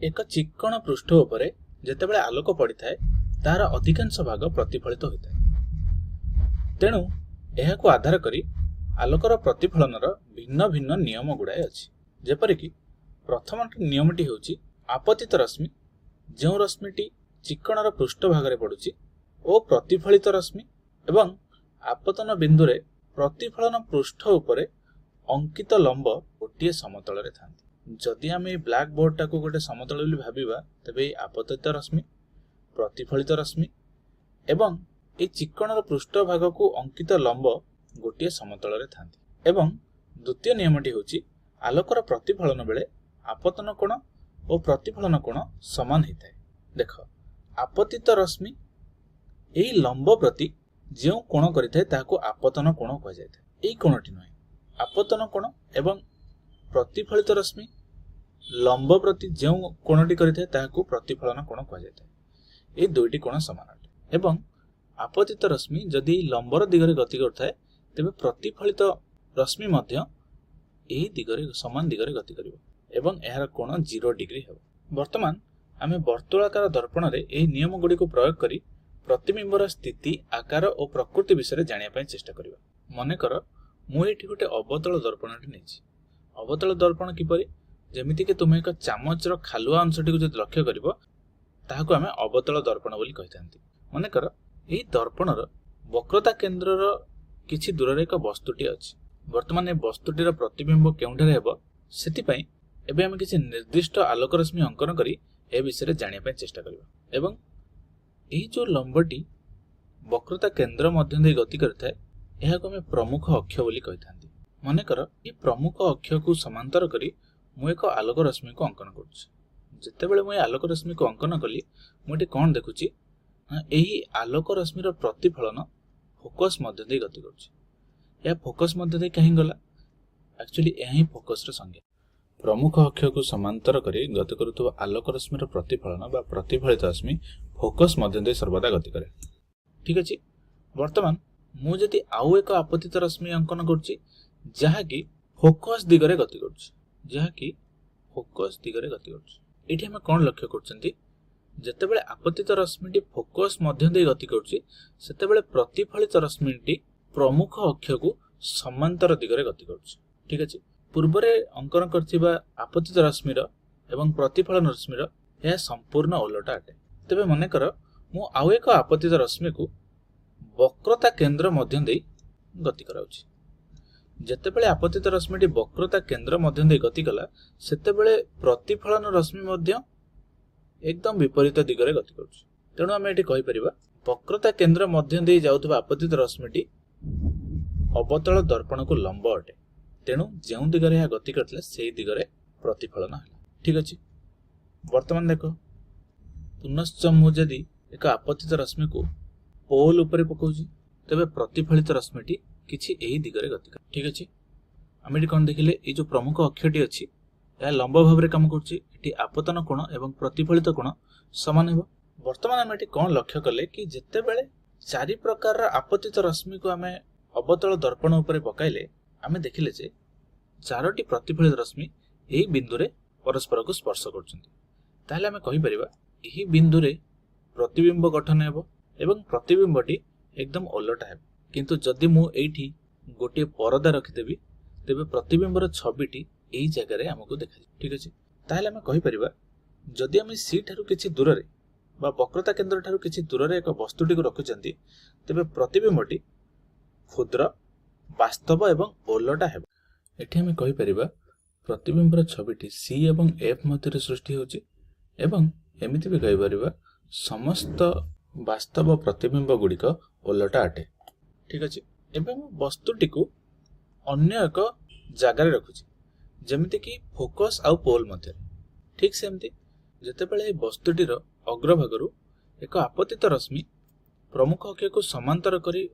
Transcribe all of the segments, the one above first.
एक चिक्कण पृष्ठ उपरे जेतेबेले आलोक पड़िଥାଏ तार अधिकांश भाग प्रतिफलित होइଥାଏ। तेणु एहाकु आधार करी आलोकर प्रतिफलनर भिन्न भिन्न नियम गुड़ाए अछि। जेपरिक प्रथम नियमटी होछि आपतित रश्मि जो रश्मिटी चिक्कणर पृष्ठ भागरे पड़ुछि ओ प्रतिफलित रश्मि एवं आपतन बिंदुरे प्रतिफलन पृष्ठ उपरे अंकित लंब गोटे समतल रे थांती। जदि आम ब्लैक बोर्ड टाको गोटे समतल बोली भाबिबा तबे आपतित रश्मि प्रतिफलित रश्मि एवं ए चिक्कणर पृष्ठ भाग को अंकित लंब गोटे समतल रे थांती। एवं द्वितीय नियमटी होछि आलोकर प्रतिफलन बेले आपतन कोण और प्रतिफलन कोण समान होता है। देख आपतित रश्मि एई लंब प्रति जो कोण करिଥାଏ ताको आपतन कोण कह जायते। एई कोणटी नय आपतन कोण एवं प्रतिफलित रश्मि लंब प्रति जो कोणटी करिଥାଏ ताको प्रतिफलन कोण कह जायते। ए दुईटी कोण समान अटे। एवं आपतित रश्मि जदि लंबर दिगरे गति करथाय तेबे प्रतिफलित रश्मि मध्य एही दिगरे समान दिगरे गति करिवो एवं एहार कोण 0 डिग्री हेबो। वर्तमान आमे वर्तुलाकार दर्पण रे एही नियम गुडी को प्रयोग करी प्रतिबिंबर स्थिति आकार और प्रकृति विषय जानिया पय चेष्टा करिबा। मने कर मु एठी गोटे अवतल दर्पणटी नेछि। अवतल दर्पण किपरि जेमिति कि तुमे एक चामचर खालुआ अंशटी को जदि लक्ष्य करिवो ताहाको आमे अवतल दर्पण बोली कहिथांती। मने कर एही दर्पणर वक्रता केंद्रर किछि दूर रे एक वस्तुटी अछि। वर्तमान ए वस्तुटीर प्रतिबिंब केउंठारे हेबो सेति पय एबे आमे किछि निर्दिष्ट आलोक रश्मि अंकन करी ए विषय जानिया पय चेष्टा करिबा। एवं एही जो लंबटी वक्रता केंद्र मध्य दे गति करथाय एहाको आमे प्रमुख अक्ष बोली कहिथांती। मने कर ए प्रमुख अक्ष को समांतर करी मु एक आलोक रश्मि को अंकन करूछि। जेतेबेले मु आलोक रश्मि को अंकन कली मुटी कोन देखुछि एही आलोक रश्मिर प्रतिफलन फोकस मध्य दे गति करूछि। या फोकस मध्य दे कहीं गला एक्चुअली एही फोकस र संज्ञा। प्रमुख अक्ष को समांतर करी गति करूथबा आलोक रश्मिर प्रतिफलन बा प्रतिफलित रश्मि फोकस मध्य दे सर्वदा गति करे। ठीक अछि। वर्तमान मु जदि आउ एक आपतित रश्मि अंकन करूछि जहा कि फोकस दिगरे गति करूछि एठी हम कोन लक्ष्य करछंती जेतेबेले आपतित रश्मिटी फोकस मध्य दे गति करूछि सेतेबेले प्रतिफलित रश्मिटी प्रमुख अक्ष को समांतर दिगरे गति करूछि। ठीक अछि। पूर्वरे अंकन करथिबा आपतित रश्मिर एवं प्रतिफलन रश्मिर यह संपूर्ण उलटा अटे। तबे मने कर मु आउ एक आपतित रश्मि को वक्रता केंद्र मध्य दे गति कराउछि। जेतेबेले आपतित रश्मिटी वक्रता केंद्र मध्य दे गति कला सेतेबेले प्रतिफलन रश्मि मध्य एकदम विपरीत दिगरे गति करूछि। तेणु आमे एठी कहि परिबा वक्रता केंद्र मध्य दे जाउथबा आपतित रश्मिटी अवतल दर्पण को लंब अटे। तेणु जो दिगरे यह गति करथिले सेही दिगरे प्रतिफलन हला। ठीक अछि। वर्तमान देखो पुनश्च मु जदि एक आपतित रश्मि को पोल उपरे पकाउछि तबे प्रतिफलित रश्मिटी किछि एही दिगरे गति कर। ठीक अछि। आमे एठी कोन देखिले ए जो प्रमुख अक्षटी अछि या लंब भाव रे काम करछि। एठी आपतन कोण एवं प्रतिफलित कोण समान हेबो। वर्तमान आमे एठी कोन लक्ष्य कले कि जेतेबेले चारि प्रकार आपतित रश्मि को आमे अवतल दर्पण उपरे पकाइले आमे देखिले जे चारोटी प्रतिफलित रश्मि एही बिंदुरे परस्पर को स्पर्श करछन्ती। ताले आमे कहि परिबा एही बिंदुरे प्रतिबिंब गठन हेबो एवं प्रतिबिंबटी एकदम उलटा हेबो। किंतु जदि मु एठी गोटे परदा रखि देबी तेबे प्रतिबिंबर छबिटी एही जगह रे हमकु देखा। ठीक अछि। ताले आमे कहि परिबा जदि आमे सी ठारु किछि दूर रे बा वक्रता केंद्र ठारु किछि दूर रे एक वस्तुटी को रखुचंती तेबे प्रतिबिंबटी क्षुद्र वास्तव एवं उलटा हेबो। एठी हमें कहि परिबा प्रतिबिंबर छबिटी सी एवं एफ मध्य सृष्टि होछि एवं एमिति भी कहि परिबा समस्त वास्तव प्रतिबिंब गुडिक उलटा अटे। ठीक अछि। एबे हम वस्तुटी को अन्य एक जगह रे रखुछि जेमिति कि फोकस आउ पोल मध्य। ठीक सेमति जेतेबेले वस्तुटीर अग्रभागरु एक आपतित रश्मि प्रमुख अक्ष को समांतर करी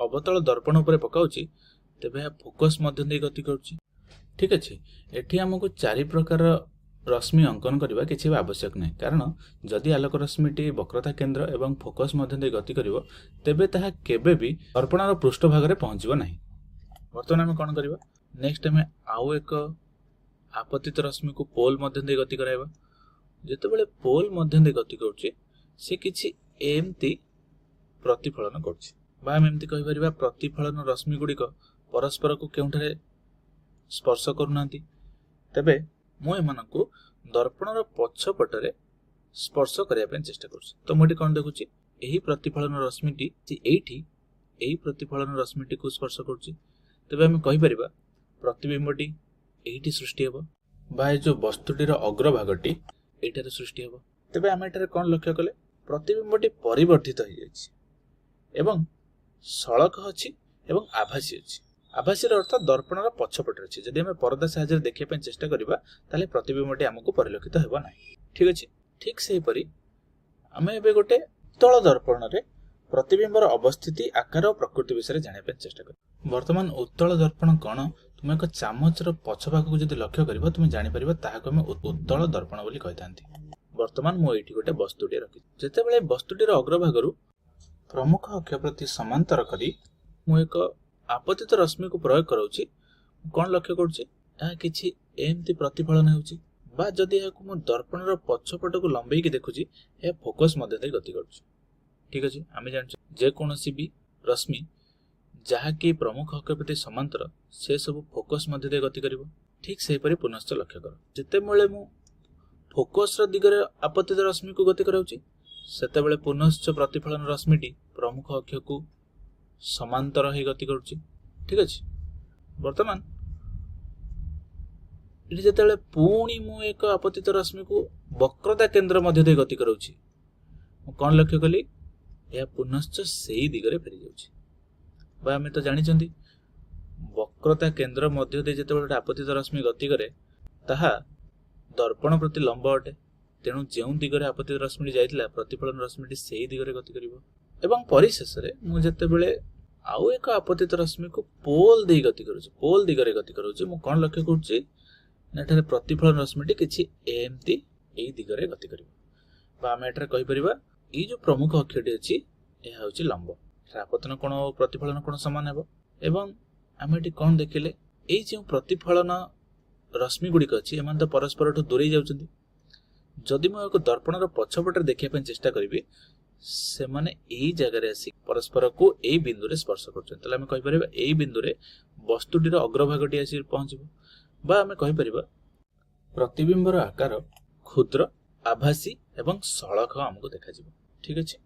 अवतल दर्पण उपरे पकाउछि तेबे फोकस मध्य दे गति करूछि। ठीक अछि। एठी हमकु चारि प्रकार रश्मि अंकन करबा किछि आवश्यक नै कारण जदि आलोक रश्मिटी वक्रता केंद्र एवं फोकस मध्य दे गति करिवो तेबे ताहा केबे भी दर्पणर पृष्ठ भाग रे पहुंचिबो नाही। वर्तमान हम कोन करबा नेक्स्ट हमें आउ एक आपतित रश्मि को पोल मध्य दे गति कराइबा। ଯେତେବେଳେ ପୋଲ ମଧ୍ୟ ଦେଇ ଗତି କରୁଛି ସେ କିଛି ଏମିତି ପ୍ରତିଫଳନ କରୁଛି ବା ଆମେ ଏମିତି କହିପାରିବା ପ୍ରତିଫଳନ ରଶ୍ମି ଗୁଡ଼ିକ ପରସ୍ପରକୁ କେଉଁଠାରେ ସ୍ପର୍ଶ କରୁନାହାନ୍ତି। ତେବେ ମୁଁ ଏମାନଙ୍କୁ ଦର୍ପଣର ପଛପଟରେ ସ୍ପର୍ଶ କରିବା ପାଇଁ ଚେଷ୍ଟା କରୁଛି। ତ ମୁଁ ଏଠି କଣ ଦେଖୁଛି, ଏହି ପ୍ରତିଫଳନ ରଶ୍ମିଟି ଏଇଠି ଏହି ପ୍ରତିଫଳନ ରଶ୍ମିଟିକୁ ସ୍ପର୍ଶ କରୁଛି। ତେବେ ଆମେ କହିପାରିବା ପ୍ରତିବିମ୍ବଟି ଏଇଠି ସୃଷ୍ଟି ହେବ ବା ଏ ଯୋଉ ବସ୍ତୁଟିର ଅଗ୍ରଭାଗଟି ଏଇଠାରେ ସୃଷ୍ଟି ହେବ। ତେବେ ଆମେ ଏଠାରେ କଣ ଲକ୍ଷ୍ୟ କଲେ, ପ୍ରତିବିମ୍ବଟି ପରିବର୍ଦ୍ଧିତ ହେଇଯାଇଛି ଏବଂ ସଳଖ ଅଛି ଏବଂ ଆଭାସୀ ଅଛି। ଆଭାସୀର ଅର୍ଥ ଦର୍ପଣର ପଛପଟରେ ଅଛି। ଯଦି ଆମେ ପରଦା ସାହାଯ୍ୟରେ ଦେଖିବା ପାଇଁ ଚେଷ୍ଟା କରିବା ତାହେଲେ ପ୍ରତିବିମ୍ବଟି ଆମକୁ ପରିଲକ୍ଷିତ ହେବ ନାହିଁ। ଠିକ ଅଛି। ଠିକ ସେହିପରି ଆମେ ଏବେ ଗୋଟେ ଉତ୍ତଳ ଦର୍ପଣରେ ପ୍ରତିବିମ୍ବର ଅବସ୍ଥିତି, ଆକାର ଓ ପ୍ରକୃତି ବିଷୟରେ ଜାଣିବା ପାଇଁ ଚେଷ୍ଟା କରିବା। ବର୍ତ୍ତମାନ ଉତ୍ତଳ ଦର୍ପଣ କଣ, ତୁମେ ଏକ ଚାମଚର ପଛ ଭାଗକୁ ଯଦି ଲକ୍ଷ୍ୟ କରିବ ତୁମେ ଜାଣିପାରିବ ତାହାକୁ ଆମେ ଉତ୍ତଳ ଦର୍ପଣ ବୋଲି କହିଥାନ୍ତି। ବର୍ତ୍ତମାନ ମୁଁ ଏଇଠି ଗୋଟେ ବସ୍ତୁଟିଏ ରଖିଛି। ଯେତେବେଳେ ବସ୍ତୁଟିର ଅଗ୍ରଭାଗରୁ ପ୍ରମୁଖ ଅକ୍ଷ ପ୍ରତି ସମାନ୍ତର କରି ମୁଁ ଏକ ଆପତିତ ରଶ୍ମିକୁ ପ୍ରୟୋଗ କରାଉଛି, କଣ ଲକ୍ଷ୍ୟ କରୁଛି, ଏହା କିଛି ଏମିତି ପ୍ରତିଫଳନ ହେଉଛି ବା ଯଦି ଏହାକୁ ମୁଁ ଦର୍ପଣର ପଛପଟକୁ ଲମ୍ବେଇକି ଦେଖୁଛି ଏହା ଫୋକସ୍ ମଧ୍ୟ ଦେଇ ଗତି କରୁଛି। ଠିକ ଅଛି। ଆମେ ଜାଣିଛୁ ଯେକୌଣସି ବି ରଶ୍ମି ଯାହାକି ପ୍ରମୁଖ ଅକ୍ଷ ପ୍ରତି ସମାନ୍ତର ସେ ସବୁ ଫୋକସ୍ ମଧ୍ୟ ଦେଇ ଗତି କରିବ। ଠିକ ସେହିପରି ପୁନଶ୍ଚ ଲକ୍ଷ୍ୟ କର, ଯେତେବେଳେ ମୁଁ ଫୋକସ୍ର ଦିଗରେ ଆପତିତ ରଶ୍ମିକୁ ଗତି କରାଉଛି ସେତେବେଳେ ପୁନଶ୍ଚ ପ୍ରତିଫଳନ ରଶ୍ମିଟି ପ୍ରମୁଖ ଅକ୍ଷକୁ ସମାନ୍ତର ହେଇ ଗତି କରୁଛି। ଠିକ ଅଛି। ବର୍ତ୍ତମାନ ଏଠି ଯେତେବେଳେ ପୁଣି ମୁଁ ଏକ ଆପତିତ ରଶ୍ମିକୁ ବକ୍ରତା କେନ୍ଦ୍ର ମଧ୍ୟ ଦେଇ ଗତି କରାଉଛି, ମୁଁ କଣ ଲକ୍ଷ୍ୟ କଲି, ଏହା ପୁନଶ୍ଚ ସେଇ ଦିଗରେ ଫେରି ଯାଉଛି। ବା ଆମେ ତ ଜାଣିଛନ୍ତି ବକ୍ରତା କେନ୍ଦ୍ର ମଧ୍ୟ ଦେଇ ଯେତେବେଳେ ଗୋଟେ ଆପତିତ ରଶ୍ମି ଗତି କରେ ତାହା ଦର୍ପଣ ପ୍ରତି ଲମ୍ବ ଅଟେ। ତେଣୁ ଯେଉଁ ଦିଗରେ ଆପତିତ ରଶ୍ମିଟି ଯାଇଥିଲା ପ୍ରତିଫଳନ ରଶ୍ମିଟି ସେଇ ଦିଗରେ ଗତି କରିବ। ଏବଂ ପରିଶେଷରେ ମୁଁ ଯେତେବେଳେ ଆଉ ଏକ ଆପତିତ ରଶ୍ମିକୁ ପୋଲ ଦେଇ ଗତି କରୁଛି, ପୋଲ ଦିଗରେ ଗତି କରୁଛି, ମୁଁ କଣ ଲକ୍ଷ୍ୟ କରୁଛି, ଏଠାରେ ପ୍ରତିଫଳନ ରଶ୍ମିଟି କିଛି ଏମିତି ଏଇ ଦିଗରେ ଗତି କରିବ। ବା ଆମେ ଏଠାରେ କହିପାରିବା ଏଇ ଯୋଉ ପ୍ରମୁଖ ଅକ୍ଷଟି ଅଛି ଏହା ହେଉଛି ଲମ୍ବ। ଆପତନ କୋଣ ଓ ପ୍ରତିଫଳନ କୋଣ ସମାନ ହେବ। ଏବଂ ଆମେ ଏଠି କଣ ଦେଖିଲେ, ଏଇ ଯେଉଁ ପ୍ରତିଫଳନ ରଶ୍ମି ଗୁଡ଼ିକ ଅଛି ଏମାନେ ତ ପରସ୍ପରଠୁ ଦୂରେଇ ଯାଉଛନ୍ତି। ଯଦି ମୁଁ ଏକ ଦର୍ପଣର ପଛପଟରେ ଦେଖିବା ପାଇଁ ଚେଷ୍ଟା କରିବି ସେମାନେ ଏଇ ଜାଗାରେ ଆସି ପରସ୍ପରକୁ ଏଇ ବିନ୍ଦୁରେ ସ୍ପର୍ଶ କରୁଛନ୍ତି। ତାହେଲେ ଆମେ କହିପାରିବା ଏଇ ବିନ୍ଦୁରେ ବସ୍ତୁଟିର ଅଗ୍ରଭାଗଟି ଆସି ପହଞ୍ଚିବ। ବା ଆମେ କହିପାରିବା ପ୍ରତିବିମ୍ବର ଆକାର କ୍ଷୁଦ୍ର, ଆଭାସୀ ଏବଂ ସଳଖ ଆମକୁ ଦେଖାଯିବ। ଠିକ ଅଛି।